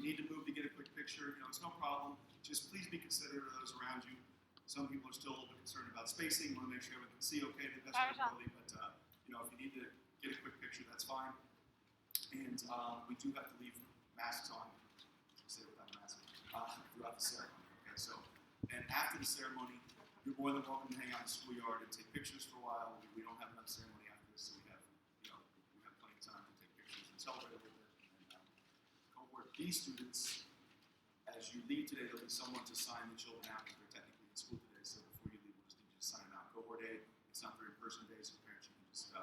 need to move to get a quick picture, it's no problem. Just please be considerate of those around you. Some people are still a little bit concerned about spacing. Want to make sure everyone can see okay to the best of their ability. But if you need to get a quick picture, that's fine. And we do have to leave masks on. Say without a mask throughout the ceremony. Okay, so and after the ceremony, you're more than welcome to hang out in the schoolyard and take pictures for a while. We don't have enough ceremony after this, so we have plenty of time to take pictures and celebrate a little bit. And cohort B students, as you leave today, there'll be someone to sign the children out because they're technically in school today. So before you leave, we'll just need you to sign them out. Cohort A, it's not their in-person day, so parents, you can just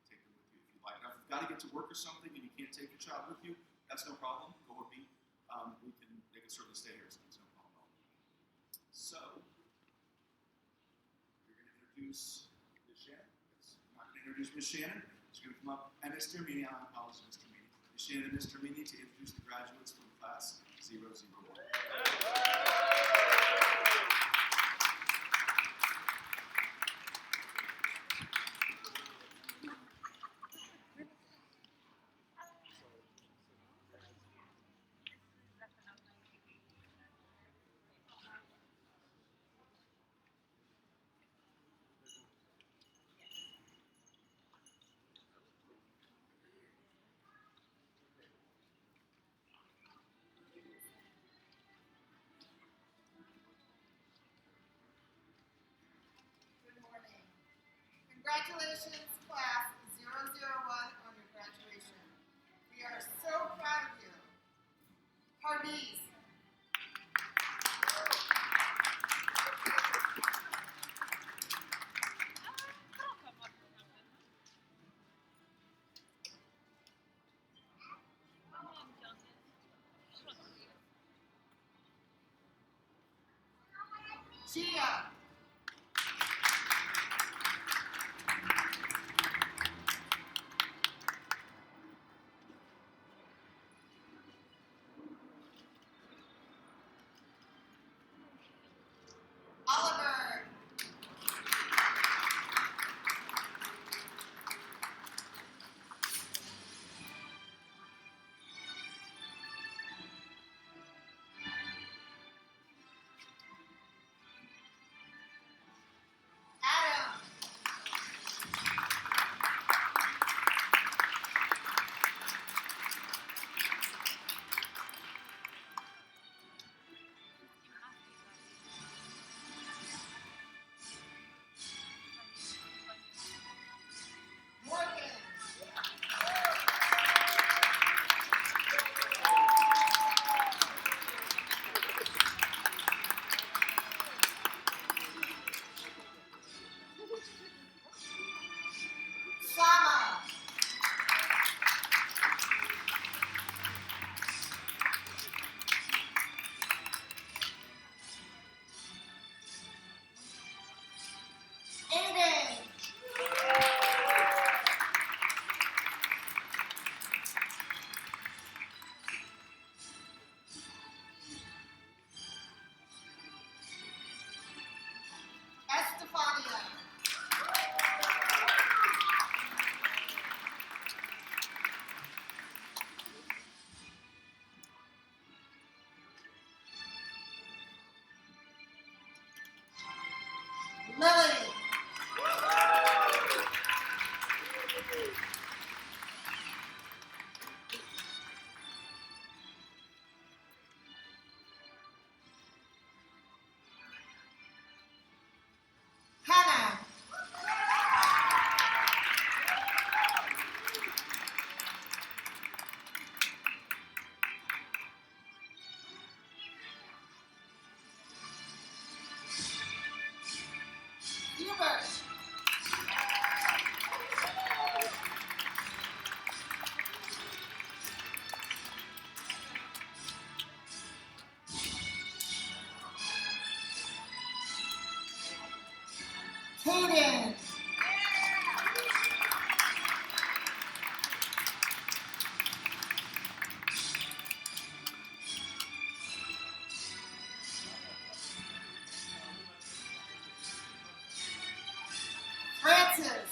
take them with you if you'd like. Now, if you've got to get to work or something and you can't take your child with you, that's no problem. Cohort B, they can certainly stay here, so it's no problem at all. So, you're going to introduce Ms. Shannon. Yes. I'm not going to introduce Ms. Shannon. She's going to come up, and Mr. Meany. I apologize, Mr. Meany. Ms. Shannon and Mr. Meany to introduce the graduates from class 001. Congratulations, class 001, on your graduation. We are so proud of you. Pardees. Gia. Oliver. Adam. Morgan. Sama. Aiden. Estefania. Lily. Hannah. Hubert. Hayden. Francis.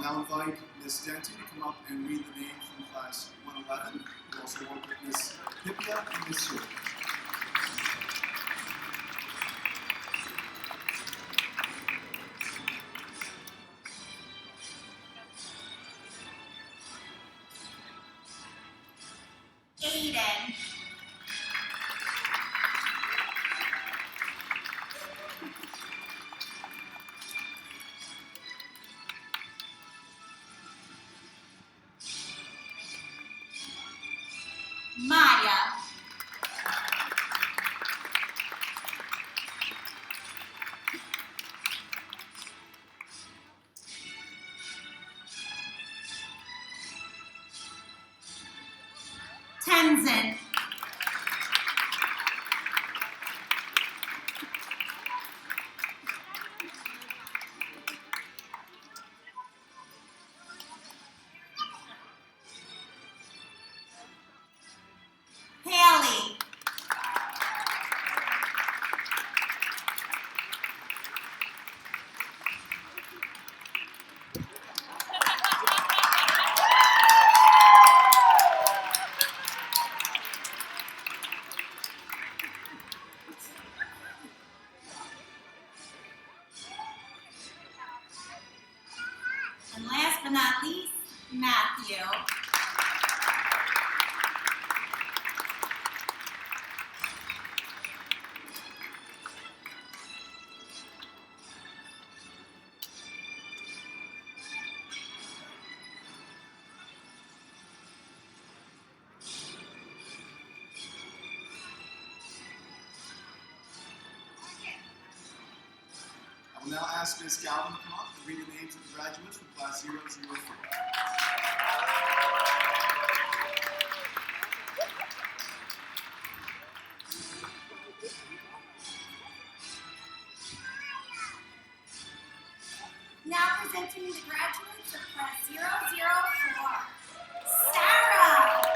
now invite Ms. Denton to come up and read the names from class 111. We also work with Ms. Hippia and Ms. Sewell. Aiden. Maya. Tenzin. Haley. And last but not least, Matthew. I will now ask Ms. Galvin to come up and read the names of the graduates from class 004. Now presenting the graduates of class 004. Sarah.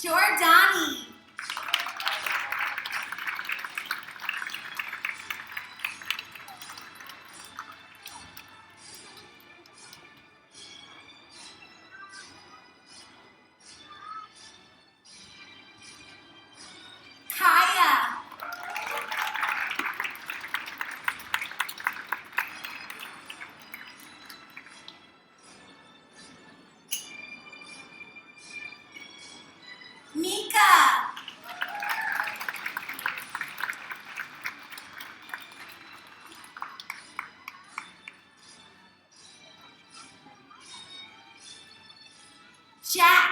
Jordani. Kaya. Mika. Jack.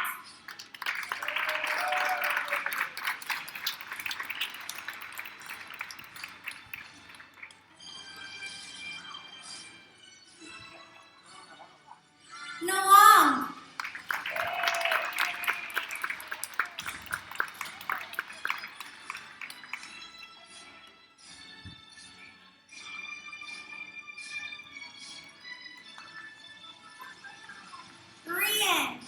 Noam. Rian.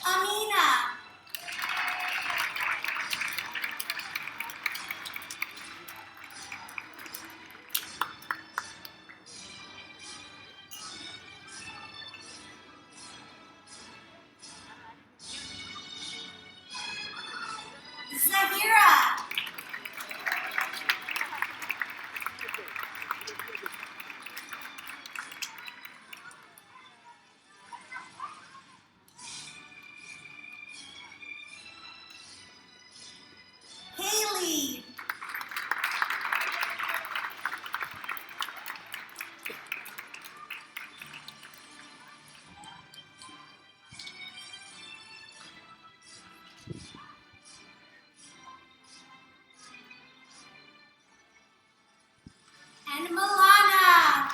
Amina. Zahira. Haley. And Milana.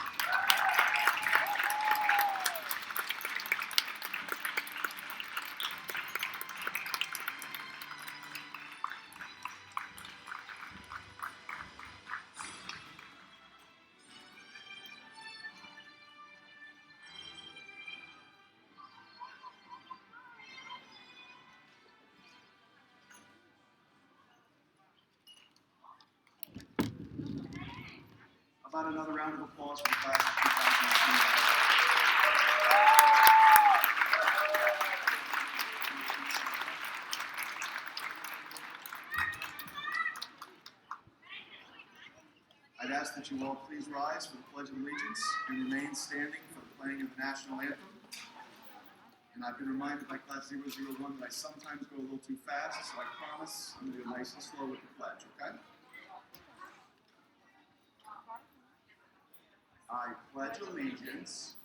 How about another round of applause for the class of 2018? I'd ask that you all please rise for the Pledge of Allegiance and remain standing for the playing of the national anthem. And I've been reminded by class 001 that I sometimes go a little too fast, so I promise I'm going to go nice and slow with the pledge, okay? I pledge allegiance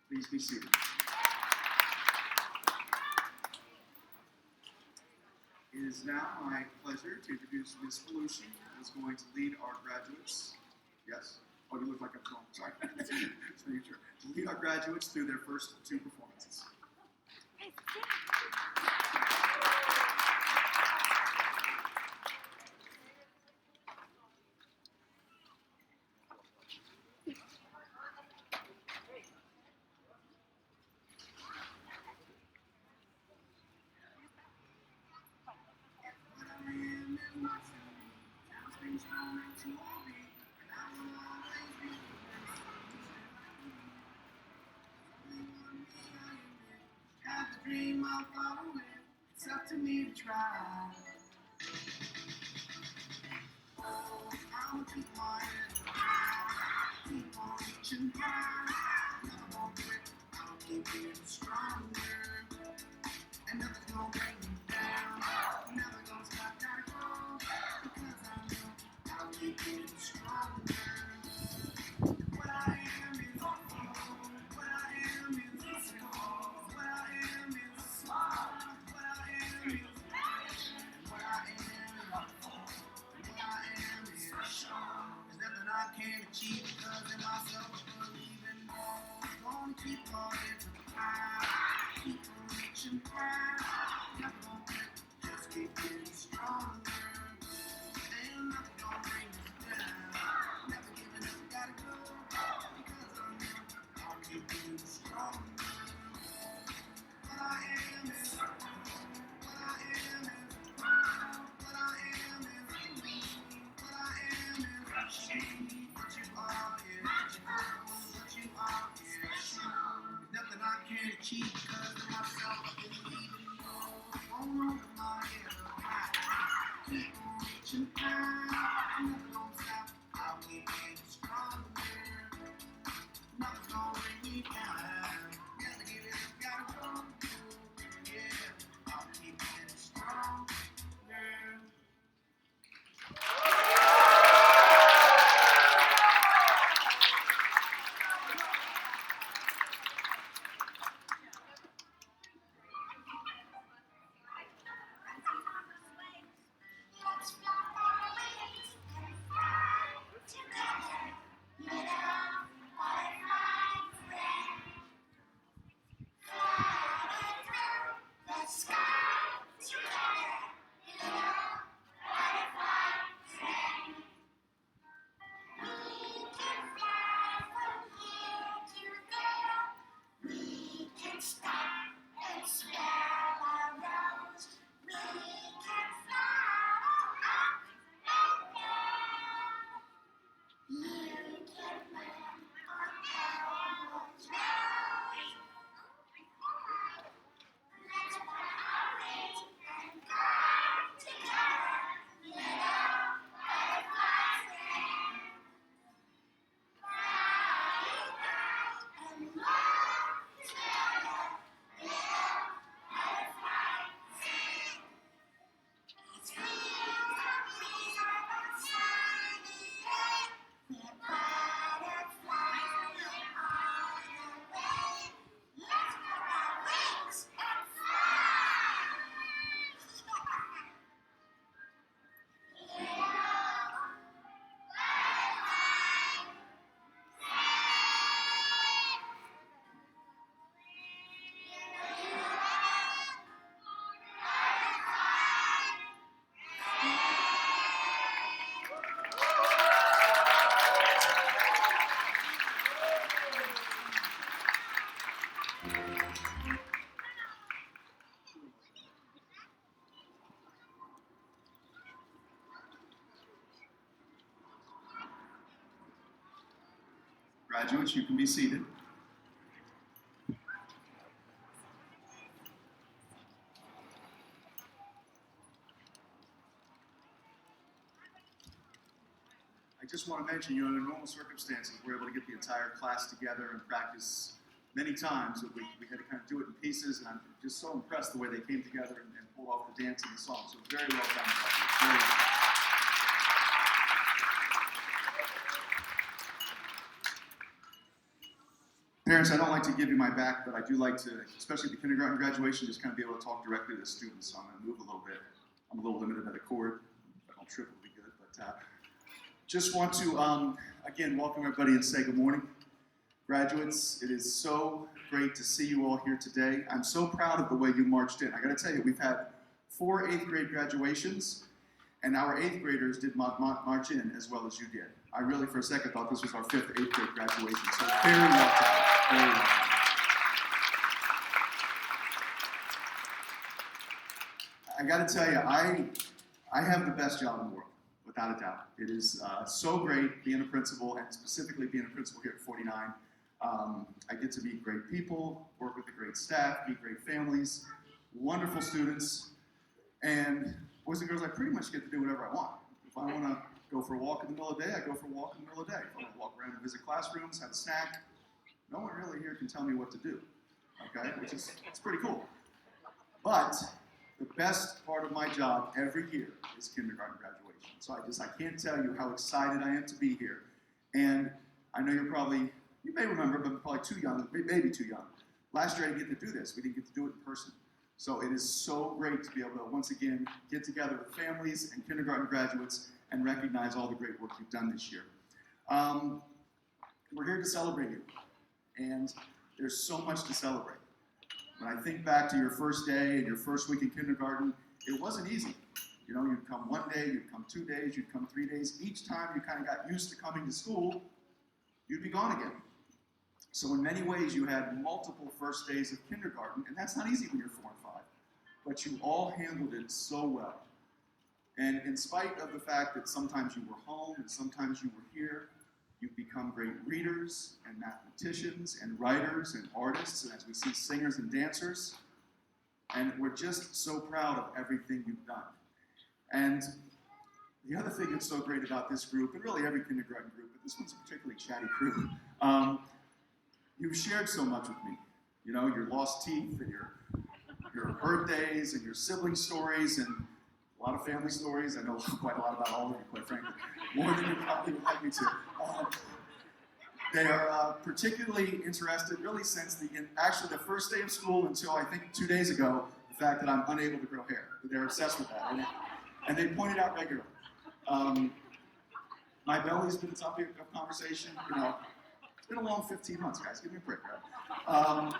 Please be seated. It is now my pleasure to introduce Ms. Belushi, who is going to lead our graduates. Yes? Oh, you look like I'm wrong. Sorry. Just making sure. To lead our graduates through their first two performances. Have the dream I'll follow it. It's up to me to try. I'ma keep my head high, keep on reaching high. Never gonna quit, I'll keep getting stronger. And nothing's gonna bring me down. Never gonna stop, gotta go. Because I know I'll keep getting stronger. What I am is what I am is what I am is smart. What I am is what I am is strong. There's nothing I can't achieve because in myself I believe in more. Gonna keep on getting high, keep on reaching high. Never gonna quit, just keep getting stronger. Ain't nothing gonna bring me down. Never giving up, gotta go. Because I know I'll keep getting stronger. What I am is what I am is what I am is what I am is what you are, yeah. What you are, yeah. There's nothing I can't achieve because of myself. I believe in more. Won't over my head high. Keep on reaching high. I'm never gonna stop. I'll keep getting stronger. Nothing's gonna bring me down. Gotta give it up, gotta go. Yeah, I'll keep getting stronger. Graduates, you can be seated. I just want to mention, under normal circumstances, we're able to get the entire class together and practice many times. But we had to kind of do it in pieces, and I'm just so impressed the way they came together and pulled off the dance and the song. So very well done. Very well. Parents, I don't like to give you my back, but I do like to, especially at the kindergarten graduation, just kind of be able to talk directly to the students. So I'm going to move a little bit. I'm a little limited at a cord. If I don't trip, it'll be good. But just want to, again, welcome everybody and say good morning. Graduates, it is so great to see you all here today. I'm so proud of the way you marched in. I got to tell you, we've had 4 8th grade graduations, and our 8th graders did march in as well as you did. I really, for a second, thought this was our 5th 8th grade graduation. So very well done. Very well done. I got to tell you, I have the best job in the world, without a doubt. It is so great being a principal, and specifically being a principal here at 49. I get to meet great people, work with a great staff, meet great families, wonderful students, and boys and girls, I pretty much get to do whatever I want. If I want to go for a walk in the middle of the day, I go for a walk in the middle of the day. If I want to walk around and visit classrooms, have a snack, no one really here can tell me what to do, okay? Which is, it's pretty cool. But the best part of my job every year is kindergarten graduation. So I can't tell you how excited I am to be here. And I know you may remember, but probably too young, maybe too young. Last year I didn't get to do this. We didn't get to do it in person. So it is so great to be able to, once again, get together with families and kindergarten graduates and recognize all the great work you've done this year. We're here to celebrate you. And there's so much to celebrate. When I think back to your first day and your first week in kindergarten, it wasn't easy. You know, you'd come one day, you'd come 2 days, you'd come 3 days. Each time you kind of got used to coming to school, you'd be gone again. So in many ways, you had multiple first days of kindergarten, and that's not easy when you're 4 and 5. But you all handled it so well. And in spite of the fact that sometimes you were home and sometimes you were here, you've become great readers and mathematicians and writers and artists, and as we see, singers and dancers. And we're just so proud of everything you've done. And the other thing that's so great about this group, and really every kindergarten group, but this one's a particularly chatty crew, you've shared so much with me. You know, your lost teeth and your birthdays and your sibling stories and a lot of family stories. I know quite a lot about all of you, quite frankly, more than you probably would like me to. They are particularly interested, really since actually the first day of school until I think 2 days ago, the fact that I'm unable to grow hair. They're obsessed with that, and they point it out regularly. My belly's been a topic of conversation. You know, it's been a long 15 months, guys. Give me a break, right?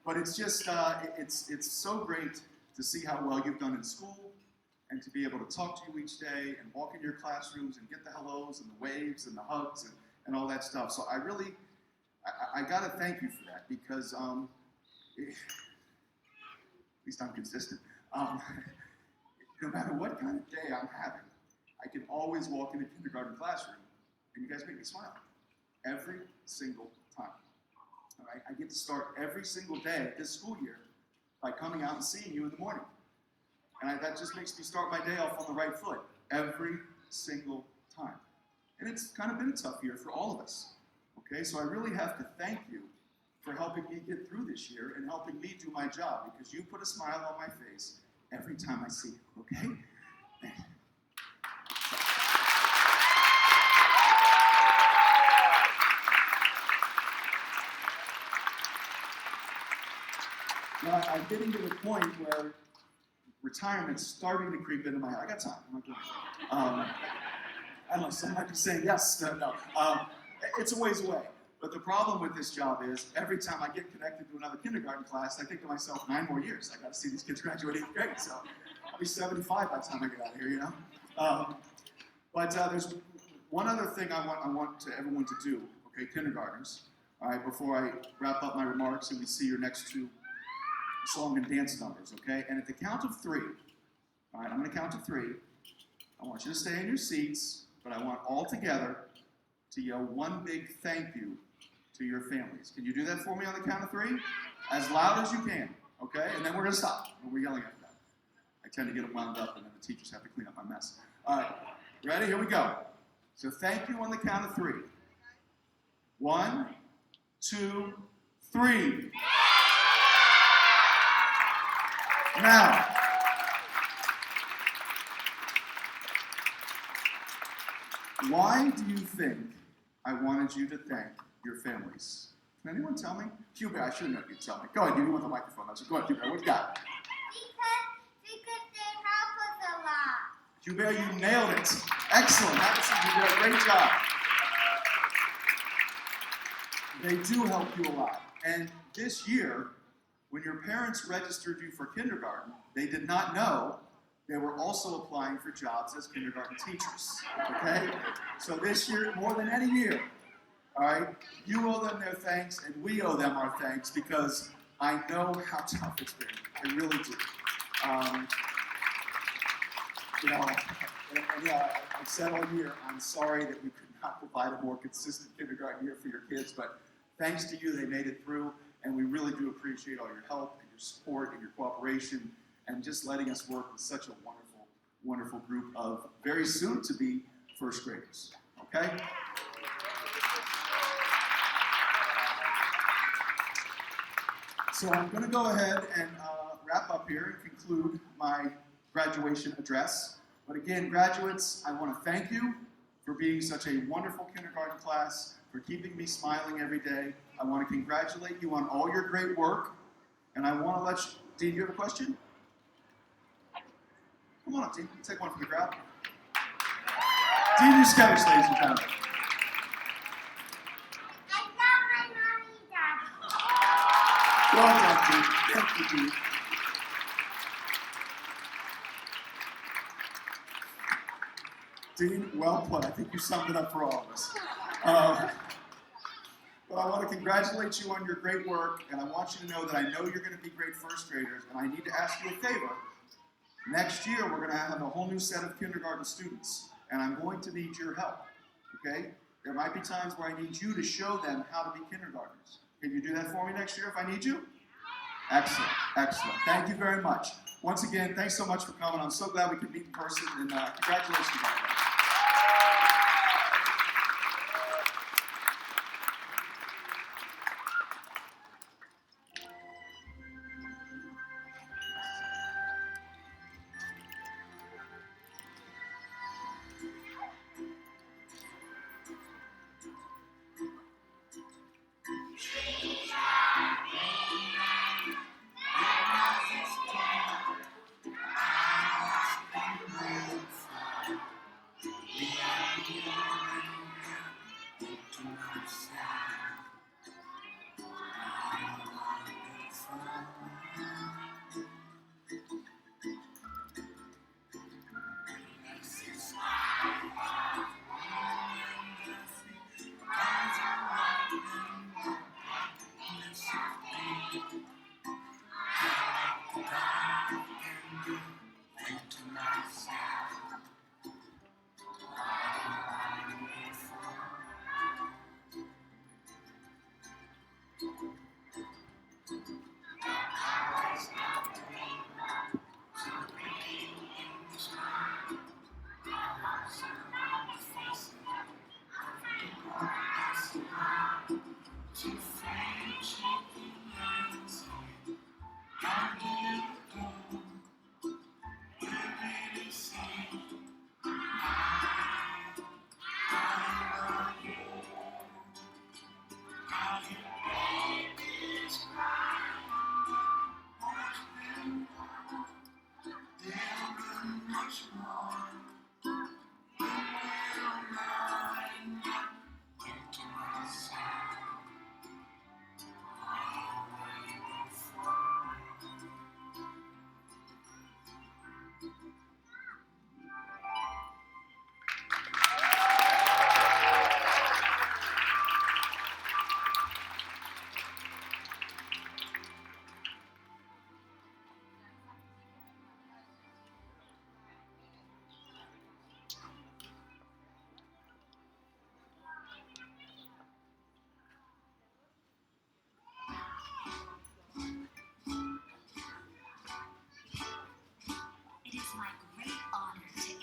But it's just, it's so great to see how well you've done in school, and to be able to talk to you each day and walk in your classrooms and get the hellos and the waves and the hugs and all that stuff. So I got to thank you for that, because at least I'm consistent. No matter what kind of day I'm having, I can always walk in a kindergarten classroom and you guys make me smile every single time. All right? I get to start every single day this school year by coming out and seeing you in the morning. And that just makes me start my day off on the right foot every single time. And it's kind of been a tough year for all of us. Okay, so I really have to thank you for helping me get through this year and helping me do my job, because you put a smile on my face every time I see you, okay? Thank you. Now, I'm getting to the point where retirement's starting to creep into my head. I got time. I'm not kidding. I don't know, some might be saying yes. No. It's a ways away. But the problem with this job is every time I get connected to another kindergarten class, I think to myself, 9 more years. I got to see these kids graduate 8th grade. So I'll be 75 by the time I get out of here, you know. But there's one other thing I want everyone to do, okay, kindergartners, all right, before I wrap up my remarks and we see your next 2 song and dance numbers, okay? And at the count of 3, all right, I'm going to count to 3. I want you to stay in your seats, but I want all together to yell one big thank you to your families. Can you do that for me on the count of 3? As loud as you can, okay? And then we're going to stop when we're yelling at that. I tend to get them wound up, and then the teachers have to clean up my mess. All right, ready? Here we go. So thank you on the count of 3. 1, 2, 3. Now, why do you think I wanted you to thank your families? Can anyone tell me? Cuba, I should know you tell me. Go ahead, you want the microphone. Go ahead, Cuba, what you got? Because they help us a Hubert, you nailed it. Excellent. Madison, you did a great job. They do help you a lot. And this year, when your parents registered you for kindergarten, they did not know they were also applying for jobs as kindergarten teachers. Okay? So this year, more than any year, all right, you owe them their thanks, and we owe them our thanks because I know how tough it's been. I really do. I've said all year, I'm sorry that we could not provide a more consistent kindergarten year for your kids, but thanks to you, they made it through, and we really do appreciate all your help and your support and your cooperation and just letting us work with such a wonderful, wonderful group of very soon-to-be first graders. Okay? So I'm going to go ahead and wrap up here and conclude my graduation address. But again, graduates, I want to thank you for being such a wonderful kindergarten class, for keeping me smiling every day. I want to congratulate you on all your great work. And I want to let you, Dean, you have a question? Come on up, Dean. Take one from the crowd. Dean Yuskevich, ladies and gentlemen. Well done, Dean. Thank you, Dean. Dean, well put. I think you summed it up for all of us. But I want to congratulate you on your great work, and I want you to know that I know you're going to be great first graders, and I need to ask you a favor. Next year, we're going to have a whole new set of kindergarten students, and I'm going to need your help, okay? There might be times where I need you to show them how to be kindergartners. Can you do that for me next year if I need you? Excellent, excellent. Thank you very much. Once again, thanks so much for coming. I'm so glad we could meet in person, and congratulations on that.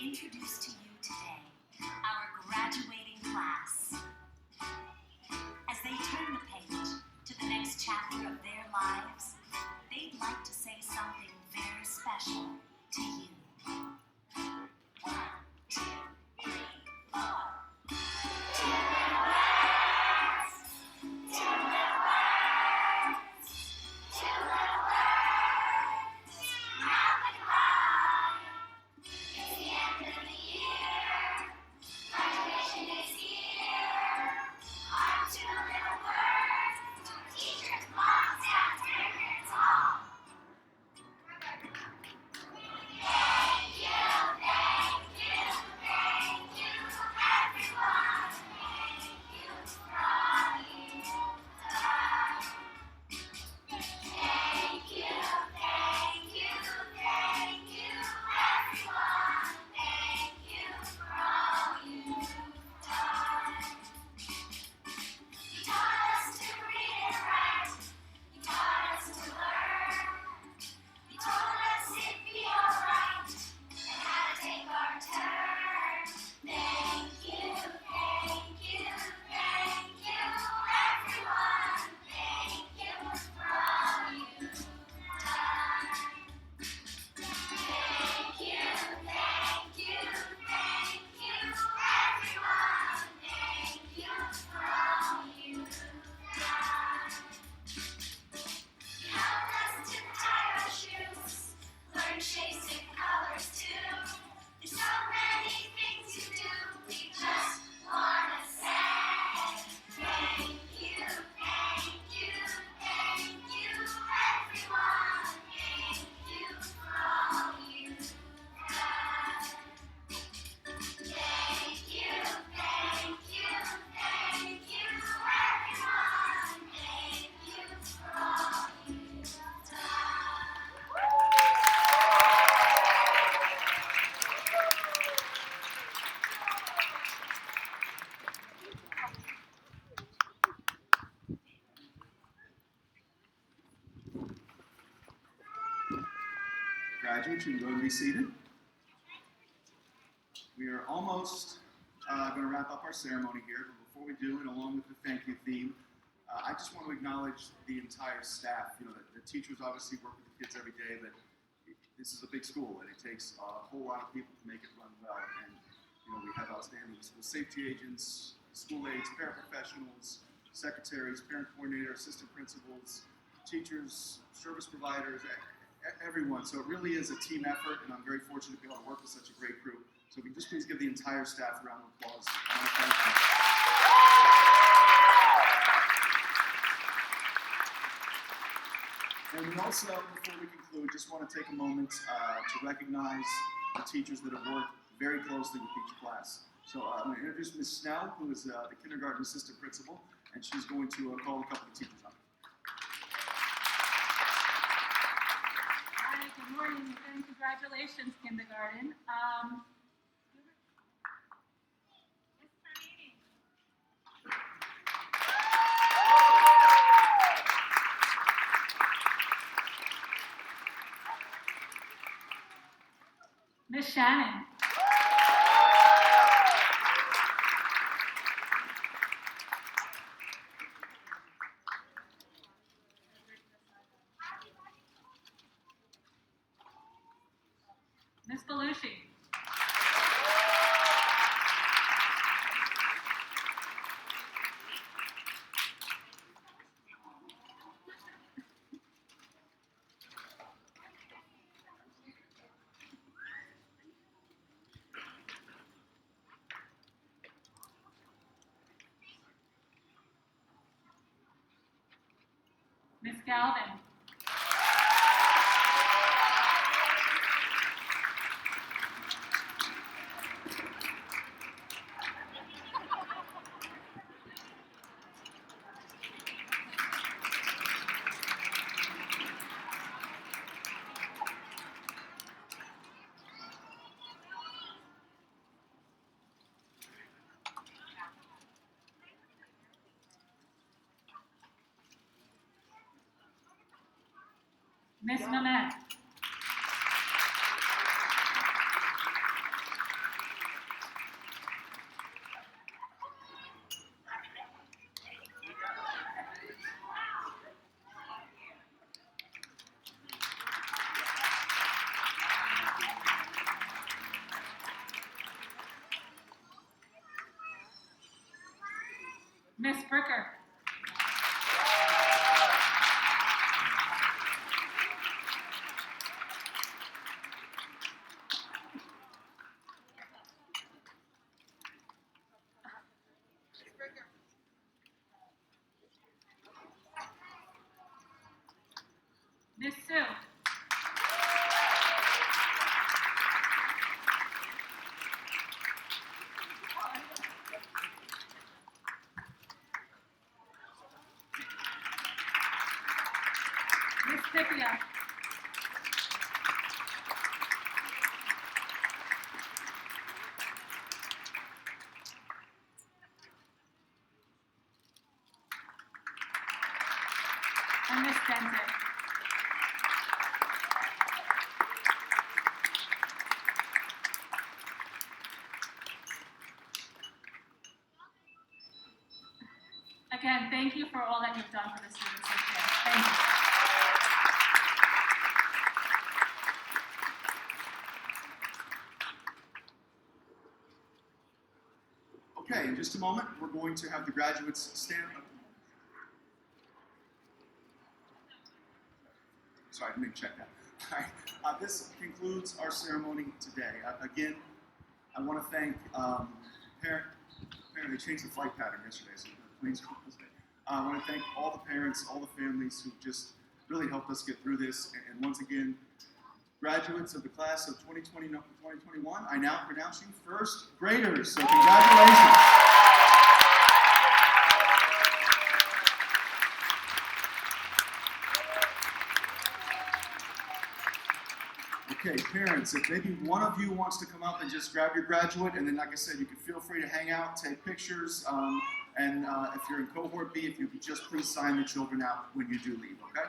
Introduce to you today our graduating class. As they turn the page to the next chapter of their lives, they'd like to say something very special to you. 1, 2, 3, 4. To their words, to their words, to their words. Now goodbye. It's the end of Graduates, you can go and be seated. We are almost going to wrap up our ceremony here, but before we do, and along with the thank you theme, I just want to acknowledge the entire staff. You know, the teachers obviously work with the kids every day, but this is a big school, and it takes a whole lot of people to make it run well. And you know, we have outstanding school safety agents, school aides, paraprofessionals, secretaries, parent coordinator, assistant principals, teachers, service providers, everyone. So it really is a team effort, and I'm very fortunate to be able to work with such a great group. So if we can just please give the entire staff a round of applause. I want to thank them. And we also, before we conclude, just want to take a moment to recognize the teachers that have worked very closely with each class. So I'm going to introduce Ms. Snell, who is the kindergarten assistant principal, and she's going to call a couple of teachers up. Hi, good morning, and congratulations, kindergarten. Miss Shannon. Miss Belushi. Miss Galvin. Miss Nanette. Miss Bricker. Miss Sue. Miss Pipia. And Miss Spencer. Again, thank you for all that you've done for the students this year. Thank you. Okay, in just a moment, we're going to have the graduates stand up. Sorry, I didn't check that. All right, this concludes our ceremony today. Again, I want to thank they changed the flight pattern yesterday, so the planes go this way. I want to thank all the parents, all the families who just really helped us get through this. And once again, graduates of the class of 2020-2021, I now pronounce you first graders. So congratulations. Okay, parents, if maybe one of you wants to come up and just grab your graduate, and then, like I said, you can feel free to hang out, take pictures, and if you're in cohort B, if you could just please sign the children out when you do leave, okay?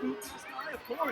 Let's